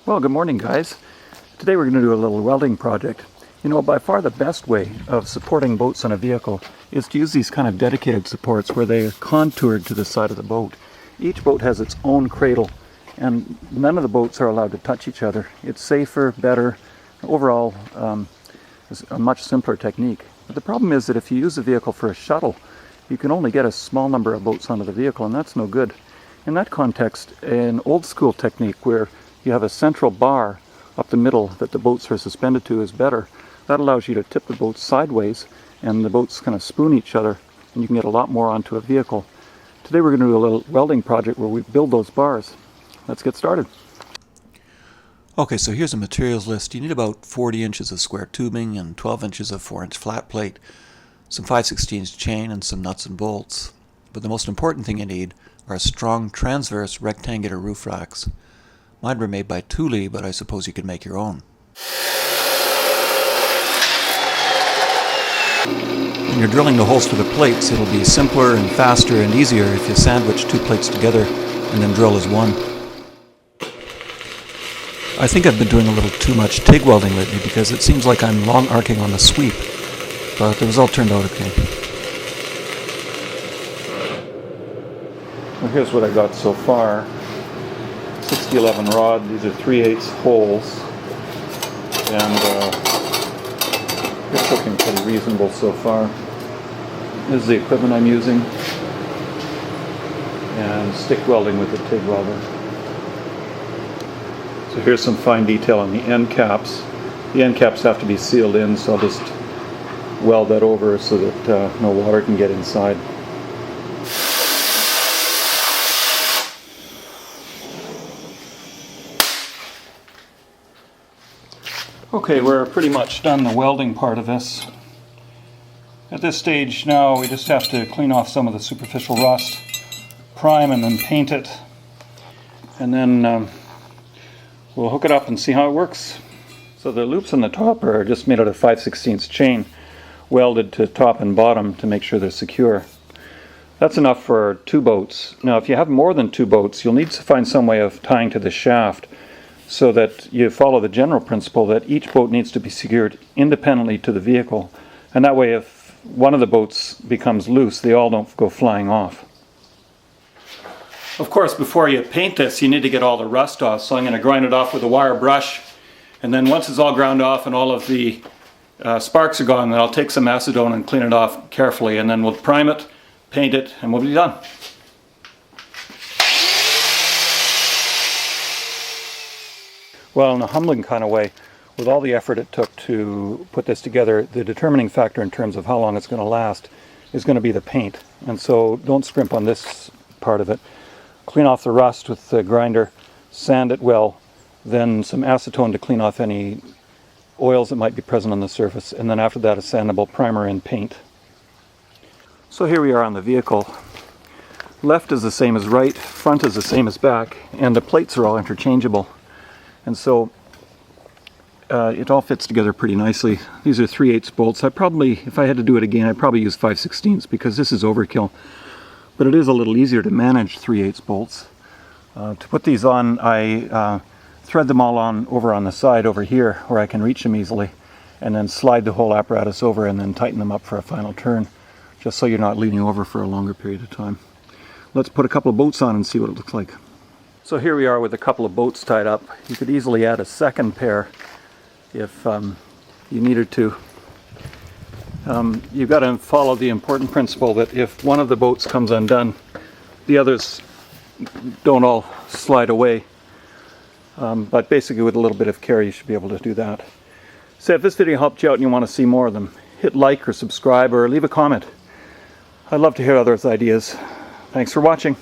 Well, good morning, guys. Today we're going to do a little welding project. You know, by far the best way of supporting boats on a vehicle is to use these kind of dedicated supports where they are contoured to the side of the boat. Each boat has its own cradle, and none of the boats are allowed to touch each other. It's safer, better, overall it's a much simpler technique. But the problem is that if you use the vehicle for a shuttle, you can only get a small number of boats onto the vehicle, and that's no good. In that context, an old school technique where you have a central bar up the middle that the boats are suspended to is better. That allows you to tip the boats sideways and the boats kind of spoon each other, and you can get a lot more onto a vehicle. Today we're going to do a little welding project where we build those bars. Let's get started. Okay, so here's a materials list. You need about 40 inches of square tubing and 12 inches of 4-inch flat plate, some 5/16 chain, and some nuts and bolts. But the most important thing you need are strong transverse rectangular roof racks. Mine were made by Thule, but I suppose you could make your own. When you're drilling the holes for the plates, it'll be simpler and faster and easier if you sandwich two plates together and then drill as one. I think I've been doing a little too much TIG welding lately because it seems like I'm long arcing on the sweep, but the result turned out okay. Well, here's what I got so far. 6011 rod, these are 3/8 holes, and it's looking pretty reasonable so far. This is the equipment I'm using, and stick welding with the TIG welder. So here's some fine detail on the end caps. The end caps have to be sealed in, so I'll just weld that over so that no water can get inside. Okay, we're pretty much done the welding part of this. At this stage now we just have to clean off some of the superficial rust, prime and then paint it, and then we'll hook it up and see how it works. So the loops on the top are just made out of 5/16 chain, welded to top and bottom to make sure they're secure. That's enough for 2 boats. Now if you have more than 2 boats, you'll need to find some way of tying to the shaft, so that you follow the general principle that each boat needs to be secured independently to the vehicle. And that way, if one of the boats becomes loose, they all don't go flying off. Of course, before you paint this, you need to get all the rust off. So I'm going to grind it off with a wire brush. And then once it's all ground off and all of the sparks are gone, then I'll take some acetone and clean it off carefully. And then we'll prime it, paint it, and we'll be done. Well, in a humbling kind of way, with all the effort it took to put this together, the determining factor in terms of how long it's going to last is going to be the paint. And so don't scrimp on this part of it. Clean off the rust with the grinder, sand it well, then some acetone to clean off any oils that might be present on the surface, and then after that a sandable primer and paint. So here we are on the vehicle. Left is the same as right, front is the same as back, and the plates are all interchangeable. And so it all fits together pretty nicely. These are 3/8 bolts. If I had to do it again, I'd probably use 5/16 because this is overkill. But it is a little easier to manage 3/8 bolts. To put these on, I thread them all on over on the side over here where I can reach them easily, and then slide the whole apparatus over and then tighten them up for a final turn, just so you're not leaning over for a longer period of time. Let's put a couple of bolts on and see what it looks like. So here we are with a couple of boats tied up. You could easily add a second pair if you needed to. You've got to follow the important principle that if one of the boats comes undone, the others don't all slide away. But basically with a little bit of care you should be able to do that. So if this video helped you out and you want to see more of them, hit like or subscribe or leave a comment. I'd love to hear others' ideas. Thanks for watching.